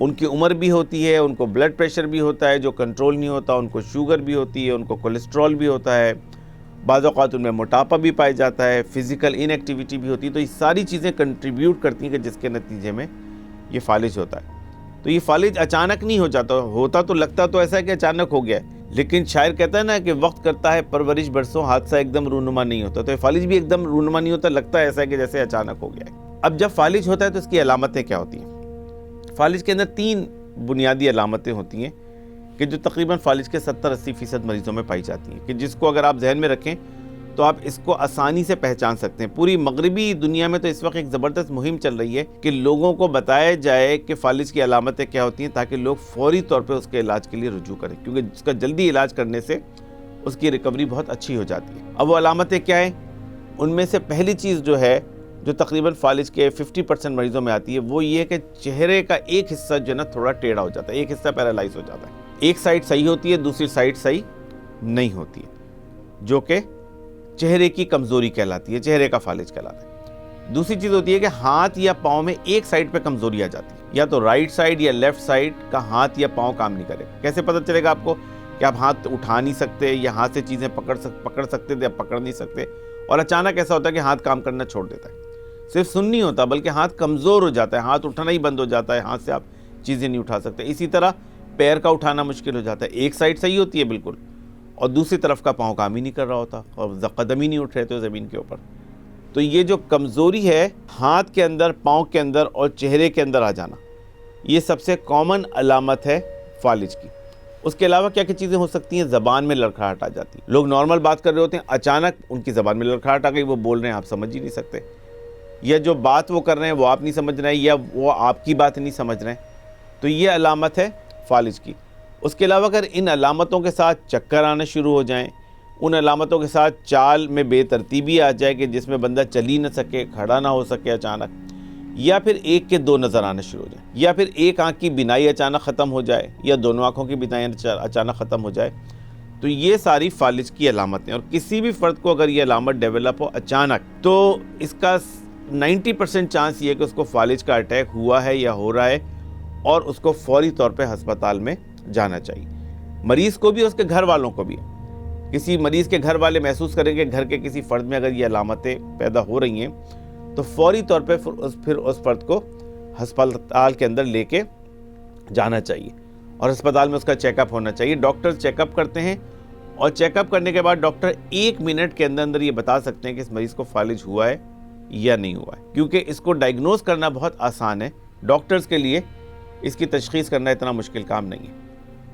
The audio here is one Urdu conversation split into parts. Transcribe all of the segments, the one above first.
ان کی عمر بھی ہوتی ہے, ان کو بلڈ پریشر بھی ہوتا ہے جو کنٹرول نہیں ہوتا, ان کو شوگر بھی ہوتی ہے, ان کو کولیسٹرول بھی ہوتا ہے, بعض اوقات ان میں موٹاپا بھی پایا جاتا ہے, فزیکل ان ایکٹیویٹی بھی ہوتی ہے. تو یہ ساری چیزیں کنٹریبیوٹ کرتی ہیں کہ جس کے نتیجے میں یہ فالج ہوتا ہے. تو یہ فالج اچانک نہیں ہو جاتا, ہوتا تو لگتا تو ایسا ہے کہ اچانک ہو گیا ہے, لیکن شاعر کہتا ہے نا کہ وقت کرتا ہے پرورش برسوں, حادثہ ایک دم رونما نہیں ہوتا. تو یہ فالج بھی ایک دم رونما نہیں ہوتا, لگتا ہے ایسا ہے کہ جیسے اچانک ہو گیا ہے. اب جب فالج ہوتا ہے تو اس کی علامتیں کیا ہوتی ہیں؟ فالج کے اندر 3 بنیادی علامتیں ہوتی ہیں کہ جو تقریباً فالج کے 70-80% مریضوں میں پائی جاتی ہیں, کہ جس کو اگر آپ ذہن میں رکھیں تو آپ اس کو آسانی سے پہچان سکتے ہیں. پوری مغربی دنیا میں تو اس وقت ایک زبردست مہم چل رہی ہے کہ لوگوں کو بتایا جائے کہ فالج کی علامتیں کیا ہوتی ہیں, تاکہ لوگ فوری طور پہ اس کے علاج کے لیے رجوع کریں, کیونکہ اس کا جلدی علاج کرنے سے اس کی ریکوری بہت اچھی ہو جاتی ہے. اب وہ علامتیں کیا ہیں؟ ان میں سے پہلی چیز جو ہے, جو تقریباً فالج کے 50% مریضوں میں آتی ہے, وہ یہ ہے کہ چہرے کا ایک حصہ جو ہے نا تھوڑا ٹیڑھا ہو جاتا ہے, ایک حصہ پیرالائز ہو جاتا ہے. ایک سائڈ صحیح ہوتی ہے, دوسری سائڈ صحیح نہیں ہوتی ہے, جو کہ چہرے کی کمزوری کہلاتی ہے, چہرے کا فالج کہلاتا ہے. دوسری چیز ہوتی ہے کہ ہاتھ یا پاؤں میں ایک سائڈ پہ کمزوری آ جاتی ہے, یا تو رائٹ سائڈ یا لیفٹ سائڈ کا ہاتھ یا پاؤں کام نہیں کرے. کیسے پتہ چلے گا آپ کو کہ آپ ہاتھ اٹھا نہیں سکتے, یا ہاتھ سے چیزیں پکڑ سکتے تھے, آپ پکڑ نہیں سکتے, اور اچانک ایسا ہوتا ہے کہ ہاتھ کام کرنا چھوڑ دیتا ہے. صرف سن نہیں ہوتا بلکہ ہاتھ کمزور ہو جاتا ہے, ہاتھ اٹھنا ہی بند ہو جاتا ہے, ہاتھ سے آپ چیزیں نہیں اٹھا سکتے. اسی طرح پیر کا اٹھانا مشکل ہو جاتا ہے, ایک سائڈ صحیح ہوتی ہے بالکل, اور دوسری طرف کا پاؤں کام ہی نہیں کر رہا ہوتا, اور قدم ہی نہیں اٹھ رہے تھے زمین کے اوپر. تو یہ جو کمزوری ہے ہاتھ کے اندر, پاؤں کے اندر اور چہرے کے اندر آ جانا, یہ سب سے کامن علامت ہے فالج کی. اس کے علاوہ کیا کیا چیزیں ہو سکتی ہیں؟ زبان میں لڑکھڑاہٹ آ جاتی ہے. لوگ نارمل بات کر رہے ہوتے ہیں, اچانک ان کی زبان میں لڑکھڑاہٹ آ گئی, وہ بول رہے ہیں آپ سمجھ ہی نہیں سکتے, یا جو بات وہ کر رہے ہیں وہ آپ نہیں سمجھ رہے ہیں, یا وہ آپ کی بات نہیں سمجھ رہے ہیں. تو یہ علامت ہے فالج کی. اس کے علاوہ اگر ان علامتوں کے ساتھ چکر آنا شروع ہو جائیں, ان علامتوں کے ساتھ چال میں بے ترتیبی آ جائے کہ جس میں بندہ چل ہی نہ سکے, کھڑا نہ ہو سکے اچانک, یا پھر ایک کے 2 نظر آنا شروع ہو جائیں, یا پھر ایک آنکھ کی بینائی اچانک ختم ہو جائے, یا دونوں آنکھوں کی بینائی اچانک ختم ہو جائے, تو یہ ساری فالج کی علامتیں. اور کسی بھی فرد کو اگر یہ علامت ڈیولپ ہو اچانک, تو اس کا 90% چانس یہ ہے کہ اس کو فالج کا اٹیک ہوا ہے یا ہو رہا ہے, اور اس کو فوری طور پہ ہسپتال میں جانا چاہیے. مریض کو بھی, اس کے گھر والوں کو بھی. کسی مریض کے گھر والے محسوس کریں کہ گھر کے کسی فرد میں اگر یہ علامتیں پیدا ہو رہی ہیں, تو فوری طور پہ پھر اس فرد کو ہسپتال کے اندر لے کے جانا چاہیے, اور ہسپتال میں اس کا چیک اپ ہونا چاہیے. ڈاکٹر چیک اپ کرتے ہیں, اور چیک اپ کرنے کے بعد ڈاکٹر 1 منٹ کے اندر یہ بتا سکتے ہیں کہ اس مریض کو فالج ہوا ہے یا نہیں ہوا ہے, کیونکہ اس کو ڈائگنوز کرنا بہت آسان ہے. ڈاکٹرز کے لیے اس کی تشخیص کرنا اتنا مشکل کام نہیں ہے.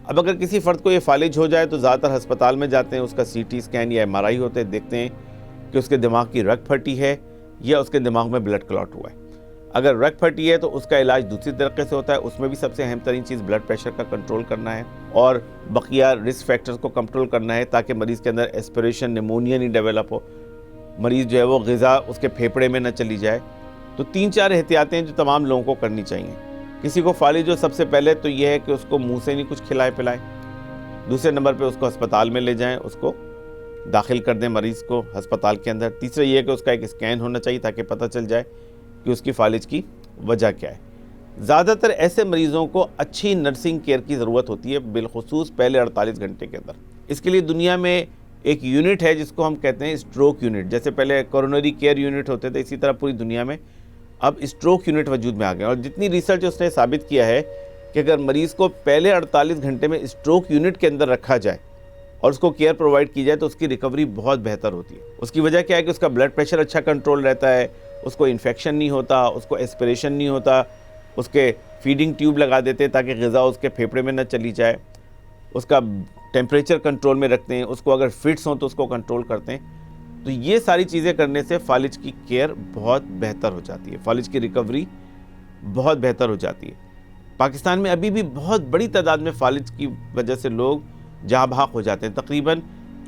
اب اگر کسی فرد کو یہ فالج ہو جائے تو زیادہ تر ہسپتال میں جاتے ہیں, اس کا CT اسکین یا MRI ہوتے ہیں, دیکھتے ہیں کہ اس کے دماغ کی رگ پھٹی ہے یا اس کے دماغ میں بلڈ کلاٹ ہوا ہے. اگر رگ پھٹی ہے تو اس کا علاج دوسری طریقے سے ہوتا ہے, اس میں بھی سب سے اہم ترین چیز بلڈ پریشر کا کنٹرول کرنا ہے, اور بقیہ رسک فیکٹرز کو کنٹرول کرنا ہے, تاکہ مریض کے اندر ایسپریشن نمونیا نہیں ڈیولپ ہو, مریض جو ہے وہ غذا اس کے پھیپھڑے میں نہ چلی جائے. تو 3-4 احتیاطیں جو تمام لوگوں کو کرنی چاہیے. کسی کو فالج ہو, سب سے پہلے تو یہ ہے کہ اس کو منہ سے نہیں کچھ کھلائے پلائیں. دوسرے نمبر پہ اس کو ہسپتال میں لے جائیں, اس کو داخل کر دیں مریض کو ہسپتال کے اندر. تیسرا یہ ہے کہ اس کا ایک اسکین ہونا چاہیے تاکہ پتہ چل جائے کہ اس کی فالج کی وجہ کیا ہے. زیادہ تر ایسے مریضوں کو اچھی نرسنگ کیئر کی ضرورت ہوتی ہے, بالخصوص پہلے 48 گھنٹے کے اندر. اس کے لیے دنیا میں ایک یونٹ ہے جس کو ہم کہتے ہیں اسٹروک یونٹ. جیسے پہلے کورونری کیئر یونٹ ہوتے تھے, اسی طرح پوری دنیا میں اب اسٹروک یونٹ وجود میں آ گئے. اور جتنی ریسرچ اس نے ثابت کیا ہے کہ اگر مریض کو پہلے 48 گھنٹے میں اسٹروک یونٹ کے اندر رکھا جائے اور اس کو کیئر پرووائڈ کی جائے تو اس کی ریکوری بہت بہتر ہوتی ہے. اس کی وجہ کیا ہے کہ اس کا بلڈ پریشر اچھا کنٹرول رہتا ہے, اس کو انفیکشن نہیں ہوتا, اس کو ایسپریشن نہیں ہوتا, اس کے فیڈنگ ٹیوب لگا دیتے ہیں تاکہ غذا اس کے پھیپھڑے میں نہ چلی جائے, اس کا ٹیمپریچر کنٹرول میں رکھتے ہیں, اس کو اگر فٹس ہوں تو اس کو کنٹرول کرتے ہیں. تو یہ ساری چیزیں کرنے سے فالج کی کیئر بہت بہتر ہو جاتی ہے, فالج کی ریکوری بہت بہتر ہو جاتی ہے. پاکستان میں ابھی بھی بہت بڑی تعداد میں فالج کی وجہ سے لوگ جاں بحق ہو جاتے ہیں. تقریباً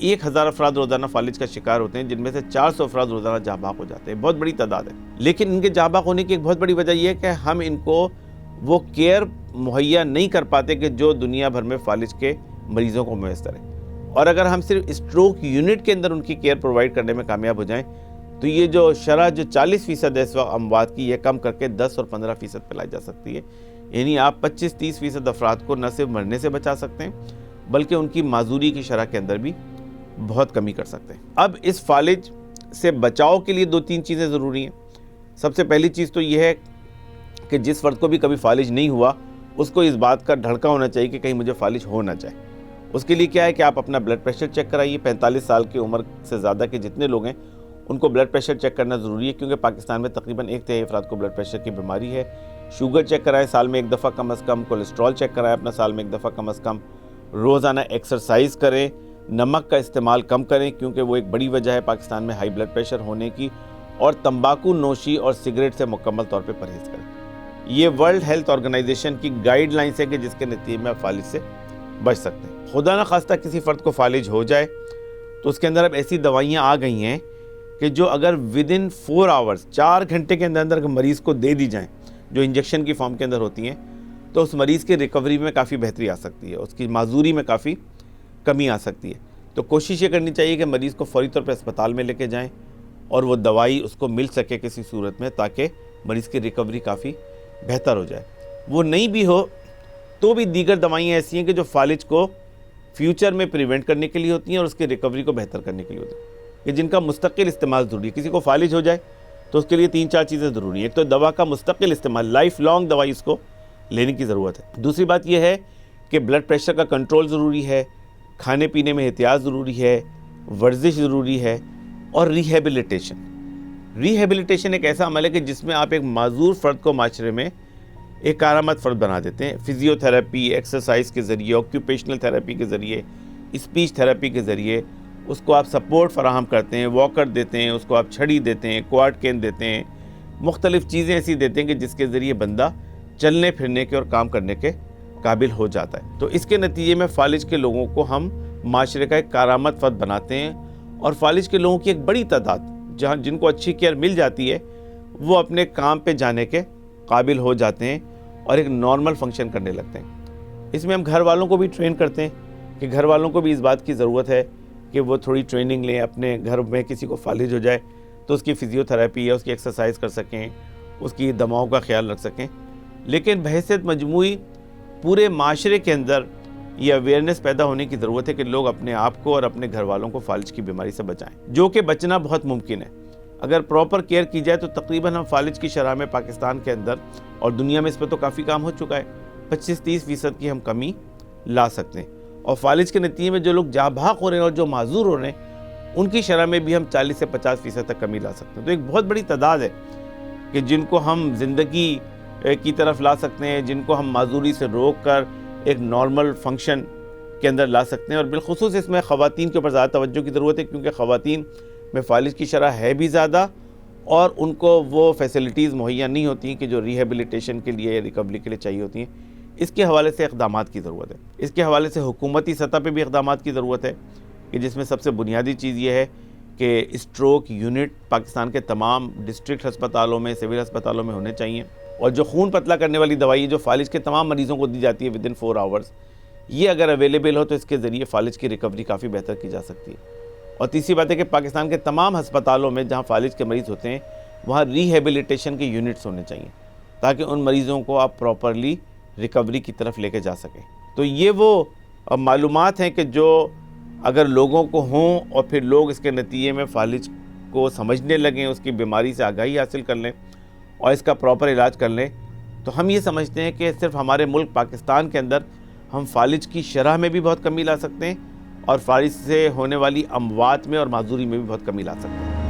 1000 افراد روزانہ فالج کا شکار ہوتے ہیں, جن میں سے 400 افراد روزانہ جاں بحق ہو جاتے ہیں. بہت بڑی تعداد ہے. لیکن ان کے جاں بحق ہونے کی ایک بہت بڑی وجہ یہ ہے کہ ہم ان کو وہ کیئر مہیا نہیں کر پاتے کہ جو دنیا بھر میں فالج کے مریضوں کو میسر ہے. اور اگر ہم صرف اسٹروک یونٹ کے اندر ان کی کیئر پرووائڈ کرنے میں کامیاب ہو جائیں تو یہ جو شرح جو 40% ہے اس وقت اموات کی، یہ کم کر کے 10 اور 15% پہ لائی جا سکتی ہے. یعنی آپ 25-30% افراد کو نہ صرف مرنے سے بچا سکتے ہیں بلکہ ان کی معذوری کی شرح کے اندر بھی بہت کمی کر سکتے ہیں. اب اس فالج سے بچاؤ کے لیے 2-3 چیزیں ضروری ہیں. سب سے پہلی چیز تو یہ ہے کہ جس فرد کو بھی کبھی فالج نہیں ہوا اس کو اس بات کا دھڑکا ہونا چاہیے کہ کہیں مجھے فالج ہو نہ جائے. اس کے لیے کیا ہے کہ آپ اپنا بلڈ پریشر چیک کرائیے. 45 سال کی عمر سے زیادہ کے جتنے لوگ ہیں ان کو بلڈ پریشر چیک کرنا ضروری ہے، کیونکہ پاکستان میں تقریباً 1/3 افراد کو بلڈ پریشر کی بیماری ہے. شوگر چیک کرائیں سال میں 1 دفعہ کم از کم. کولیسٹرول چیک کرائیں اپنا سال میں 1 دفعہ کم از کم. روزانہ ایکسرسائز کریں. نمک کا استعمال کم کریں کیونکہ وہ ایک بڑی وجہ ہے پاکستان میں ہائی بلڈ پریشر ہونے کی. اور تمباکو نوشی اور سگریٹ سے مکمل طور پہ پرہیز کریں. یہ ورلڈ ہیلتھ آرگنائزیشن کی گائیڈ لائنس ہے کہ جس کے نتیجے میں آپ فالج سے بچ سکتے ہیں. خدا نہ خواستہ کسی فرد کو فالج ہو جائے تو اس کے اندر اب ایسی دوائیاں آ گئی ہیں کہ جو اگر ودن 4 آورز 4 گھنٹے کے اندر مریض کو دے دی جائیں، جو انجیکشن کی فارم کے اندر ہوتی ہیں، تو اس مریض کی ریکوری میں کافی بہتری آ سکتی ہے، اس کی معذوری میں کافی کمی آ سکتی ہے. تو کوشش یہ کرنی چاہیے کہ مریض کو فوری طور پہ اسپتال میں لے کے جائیں اور وہ دوائی اس کو مل سکے کسی صورت میں، تاکہ مریض کی ریکوری کافی بہتر ہو جائے. وہ نہیں بھی ہو تو بھی دیگر دوائیاں ایسی ہیں کہ جو فالج کو فیوچر میں پریونٹ کرنے کے لیے ہوتی ہیں اور اس کی ریکوری کو بہتر کرنے کے لیے ہوتی ہیں، کہ جن کا مستقل استعمال ضروری ہے. کسی کو فالج ہو جائے تو اس کے لیے 3-4 چیزیں ضروری ہیں. ایک تو دوا کا مستقل استعمال، لائف لانگ دوائی اس کو لینے کی ضرورت ہے. دوسری بات یہ ہے کہ بلڈ پریشر کا کنٹرول ضروری ہے، کھانے پینے میں احتیاط ضروری ہے، ورزش ضروری ہے، اور ریہیبلیٹیشن. ریہیبلیٹیشن ایک ایسا عمل ہے کہ جس میں آپ ایک معذور فرد کو معاشرے میں ایک کارآمد فرد بنا دیتے ہیں. فزیو تھراپی، ایکسرسائز کے ذریعے، آکیوپیشنل تھراپی کے ذریعے، اسپیچ تھراپی کے ذریعے اس کو آپ سپورٹ فراہم کرتے ہیں، واکر دیتے ہیں، اس کو آپ چھڑی دیتے ہیں، کوارڈ کین دیتے ہیں، مختلف چیزیں ایسی دیتے ہیں کہ جس کے ذریعے بندہ چلنے پھرنے کے اور کام کرنے کے قابل ہو جاتا ہے. تو اس کے نتیجے میں فالج کے لوگوں کو ہم معاشرے کا ایک کارآمد فرد بناتے ہیں، اور فالج کے لوگوں کی ایک بڑی تعداد جن کو اچھی کیئر مل جاتی ہے وہ اپنے کام پہ جانے کے قابل ہو جاتے ہیں اور ایک نارمل فنکشن کرنے لگتے ہیں. اس میں ہم گھر والوں کو بھی ٹرین کرتے ہیں کہ گھر والوں کو بھی اس بات کی ضرورت ہے کہ وہ تھوڑی ٹریننگ لیں. اپنے گھر میں کسی کو فالج ہو جائے تو اس کی فزیو تھراپی یا اس کی ایکسرسائز کر سکیں، اس کی دماغوں کا خیال رکھ سکیں. لیکن بحیثیت مجموعی پورے معاشرے کے اندر یہ اویئرنیس پیدا ہونے کی ضرورت ہے کہ لوگ اپنے آپ کو اور اپنے گھر والوں کو فالج کی بیماری سے بچائیں، جو کہ بچنا بہت ممکن ہے. اگر پراپر کیئر کی جائے تو تقریباً ہم فالج کی شرح میں پاکستان کے اندر اور دنیا میں اس پہ تو کافی کام ہو چکا ہے، 25-30% کی ہم کمی لا سکتے ہیں. اور فالج کے نتیجے میں جو لوگ جاں بحق ہو رہے ہیں اور جو معذور ہو رہے ہیں ان کی شرح میں بھی ہم 40 سے 50% تک کمی لا سکتے ہیں. تو ایک بہت بڑی تعداد ہے کہ جن کو ہم زندگی کی طرف لا سکتے ہیں، جن کو ہم معذوری سے روک کر ایک نارمل فنکشن کے اندر لا سکتے ہیں. اور بالخصوص اس میں خواتین کے اوپر زیادہ توجہ کی ضرورت ہے، کیونکہ خواتین میں فالج کی شرح ہے بھی زیادہ اور ان کو وہ فیسلٹیز مہیا نہیں ہوتی ہیں کہ جو ریہیبلیٹیشن کے لیے یا ریکوری کے لیے چاہیے ہوتی ہیں. اس کے حوالے سے اقدامات کی ضرورت ہے. اس کے حوالے سے حکومتی سطح پہ بھی اقدامات کی ضرورت ہے، کہ جس میں سب سے بنیادی چیز یہ ہے کہ اسٹروک یونٹ پاکستان کے تمام ڈسٹرکٹ ہسپتالوں میں، سول ہسپتالوں میں ہونے چاہیے. اور جو خون پتلا کرنے والی دوائی جو فالج کے تمام مریضوں کو دی جاتی ہے ودن 4 آورز، یہ اگر اویلیبل ہو تو اس کے ذریعے فالج کی ریکوری کافی بہتر کی جا سکتی ہے. اور تیسری بات ہے کہ پاکستان کے تمام ہسپتالوں میں جہاں فالج کے مریض ہوتے ہیں وہاں ریہیبلیٹیشن کے یونٹس ہونے چاہیے، تاکہ ان مریضوں کو آپ پراپرلی ریکوری کی طرف لے کے جا سکیں. تو یہ وہ معلومات ہیں کہ جو اگر لوگوں کو ہوں اور پھر لوگ اس کے نتیجے میں فالج کو سمجھنے لگیں، اس کی بیماری سے آگاہی حاصل کر لیں اور اس کا پراپر علاج کر لیں، تو ہم یہ سمجھتے ہیں کہ صرف ہمارے ملک پاکستان کے اندر ہم فالج کی شرح میں بھی بہت کمی لا سکتے ہیں اور فالج سے ہونے والی اموات میں اور معذوری میں بھی بہت کمی لا سکتے ہیں.